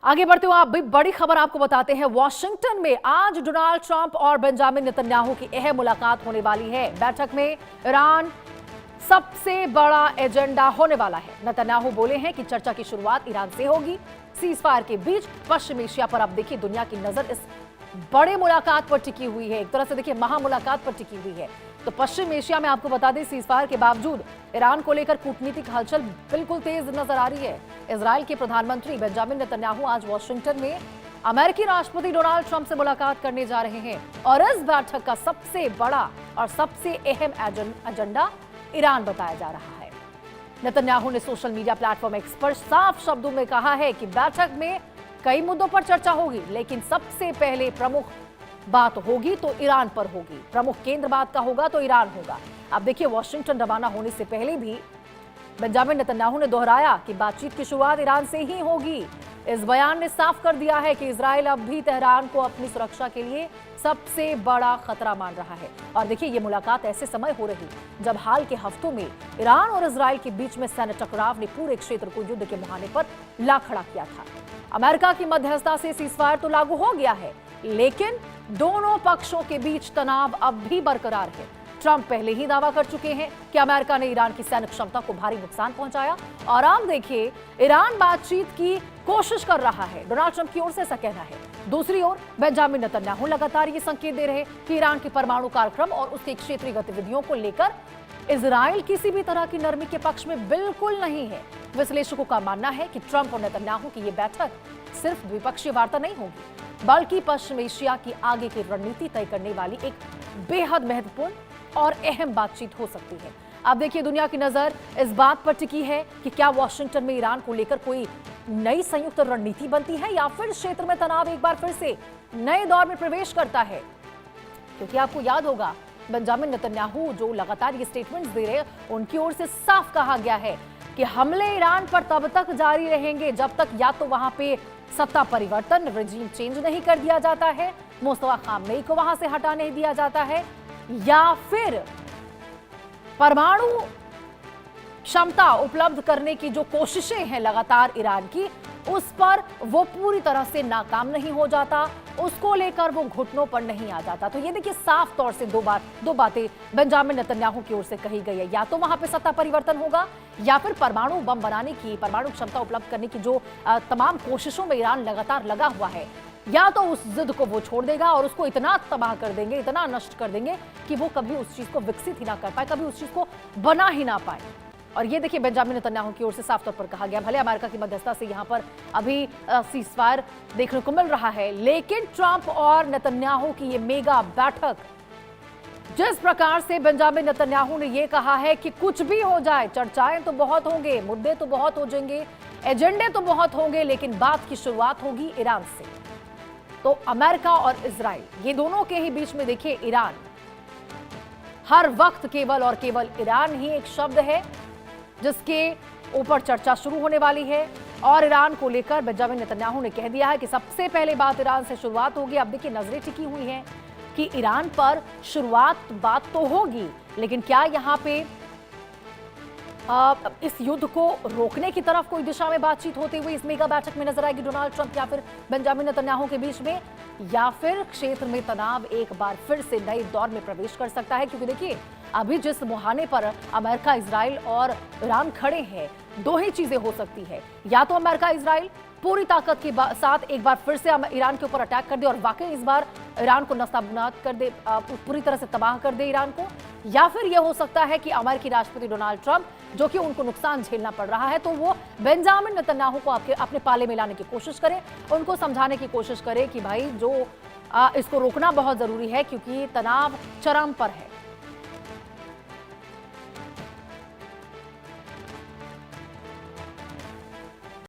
आगे बढ़ते हुए आप भी बड़ी खबर आपको बताते हैं। वॉशिंगटन में आज डोनाल्ड ट्रंप और बेंजामिन नेतन्याहू की अहम मुलाकात होने वाली है। बैठक में ईरान सबसे बड़ा एजेंडा होने वाला है। नेतन्याहू बोले हैं कि चर्चा की शुरुआत ईरान से होगी। सीज फायर के बीच पश्चिम एशिया पर अब देखिए दुनिया की नजर इस बड़े मुलाकात पर टिकी हुई है। एक तरह से देखिए महा मुलाकात पर टिकी हुई है। तो पश्चिम एशिया में आपको बता दें सीज फायर के बावजूद ईरान को लेकर कूटनीतिक हलचल बिल्कुल तेज नजर आ रही है। इजराइल के प्रधानमंत्री बेंजामिन नेतन्याहू आज वॉशिंगटन में अमेरिकी राष्ट्रपति डोनाल्ड ट्रंप से मुलाकात करने जा रहे हैं और इस बैठक का सबसे बड़ा और सबसे अहम एजेंडा ईरान बताया जा रहा है। नेतन्याहू ने सोशल मीडिया प्लेटफॉर्म एक्स पर साफ शब्दों में कहा है कि बैठक में कई मुद्दों पर चर्चा होगी, लेकिन सबसे पहले प्रमुख बात होगी तो ईरान पर होगी। प्रमुख केंद्र बात का होगा तो ईरान होगा। अब देखिए वॉशिंगटन रवाना होने से पहले भी बेंजामिन नेतन्याहू ने दोहराया कि बातचीत की शुरुआत ईरान से ही होगी। इस बयान ने साफ कर दिया है कि इजराइल अब भी तेहरान को अपनी सुरक्षा के लिए सबसे बड़ा खतरा मान रहा है। और देखिए ये मुलाकात ऐसे समय हो रही जब हाल के हफ्तों में ईरान और इजराइल के बीच में सैन्य टकराव ने पूरे क्षेत्र को युद्ध के मुहाने पर ला खड़ा किया था। अमेरिका की मध्यस्थता से सीजफायर तो लागू हो गया है, लेकिन दोनों पक्षों के बीच तनाव अब भी बरकरार है। ट्रंप पहले ही दावा कर चुके हैं कि अमेरिका ने ईरान की सैन्य क्षमता को भारी नुकसान पहुंचाया और अब देखिए ईरान बातचीत की कोशिश कर रहा है। डोनाल्ड ट्रंप की ओर से ऐसा कहना है। दूसरी ओर बेंजामिन नेतन्याहू लगातार ये संकेत दे रहे कि ईरान के परमाणु कार्यक्रम और उसकी क्षेत्रीय गतिविधियों को लेकर इजराइल किसी भी तरह की नरमी के पक्ष में बिल्कुल नहीं है। विश्लेषकों का मानना है कि ट्रंप और नेतन्याहू की ये बैठक सिर्फ द्विपक्षीय वार्ता नहीं होगी, बल्कि पश्चिम एशिया की आगे की रणनीति तय करने वाली एक बेहद महत्वपूर्ण और अहम बातचीत हो सकती है। अब देखिए दुनिया की नजर इस बात पर टिकी है कि क्या वॉशिंगटन में ईरान को लेकर कोई नई संयुक्त रणनीति बनती है या फिर क्षेत्र में तनाव एक बार फिर से नए दौर में प्रवेश करता है। क्योंकि आपको याद होगा बेंजामिन नेतन्याहू जो लगातार ये स्टेटमेंट्स दे रहे हैं, उनकी ओर से साफ कहा गया है कि हमले ईरान पर तब तक जारी रहेंगे जब तक या तो वहां पे सत्ता परिवर्तन रेजिम चेंज नहीं कर दिया जाता है, मुस्तफा खामेनी को वहां से हटा नहीं दिया जाता है, या फिर परमाणु क्षमता उपलब्ध करने की जो कोशिशें हैं लगातार ईरान की, उस पर वो पूरी तरह से नाकाम नहीं हो जाता, उसको लेकर वो घुटनों पर नहीं आ जाता। तो ये देखिए साफ तौर से दो बातें बेंजामिन नेतन्याहू की ओर से कही गई है। या तो वहां पे सत्ता परिवर्तन होगा या फिर परमाणु बम बनाने की, परमाणु क्षमता उपलब्ध करने की जो तमाम कोशिशों में ईरान लगातार लगा हुआ है, या तो उस जिद को वो छोड़ देगा और उसको इतना तबाह कर देंगे, इतना नष्ट कर देंगे कि वो कभी उस चीज को विकसित ही ना कर पाए, कभी उस चीज को बना ही ना पाए। और ये देखिए बेंजामिन नेतन्याहू की ओर से साफ तौर पर कहा गया, भले अमेरिका की मध्यस्थता से यहाँ पर अभी सीजफायर देखने को मिल रहा है, लेकिन ट्रंप और नेतन्याहू की ये मेगा बैठक, जिस प्रकार से बेंजामिन नेतन्याहू ने ये कहा है कि कुछ भी हो जाए, चर्चाएं तो बहुत होंगे, मुद्दे तो बहुत हो जाएंगे, एजेंडे तो बहुत होंगे, लेकिन बात की शुरुआत होगी ईरान से। तो अमेरिका और इजराइल ये दोनों के ही बीच में देखिए ईरान, हर वक्त केवल और केवल ईरान ही एक शब्द है जिसके ऊपर चर्चा शुरू होने वाली है। और ईरान को लेकर बेंजामिन नेतन्याहू ने कह दिया है कि सबसे पहले बात ईरान से शुरुआत होगी। अब देखिए नजरें टिकी हुई हैं कि ईरान पर शुरुआत बात तो होगी, लेकिन क्या यहाँ पे इस युद्ध को रोकने की तरफ कोई दिशा में बातचीत होती हुई इस मेगा बैठक में नजर आएगी डोनाल्ड ट्रंप या फिर बेंजामिन नेतन्याहू के बीच में, या फिर क्षेत्र में तनाव एक बार फिर से नए दौर में प्रवेश कर सकता है। क्योंकि देखिए अभी जिस मुहाने पर अमेरिका, इजराइल और ईरान खड़े हैं, दो ही चीजें हो सकती है, या तो अमेरिका इजराइल पूरी ताकत के साथ एक बार फिर से ईरान के ऊपर अटैक कर दे और वाकई इस बार ईरान को नस्ताबुनाद कर दे, पूरी तरह से तबाह कर दे ईरान को, या फिर यह हो सकता है कि अमेरिकी राष्ट्रपति डोनाल्ड ट्रंप जो कि उनको नुकसान झेलना पड़ रहा है, तो वो बेंजामिन नेतन्याहू को अपने पाले में लाने की कोशिश करे, उनको समझाने की कोशिश करे कि भाई जो इसको रोकना बहुत जरूरी है क्योंकि तनाव चरम पर है।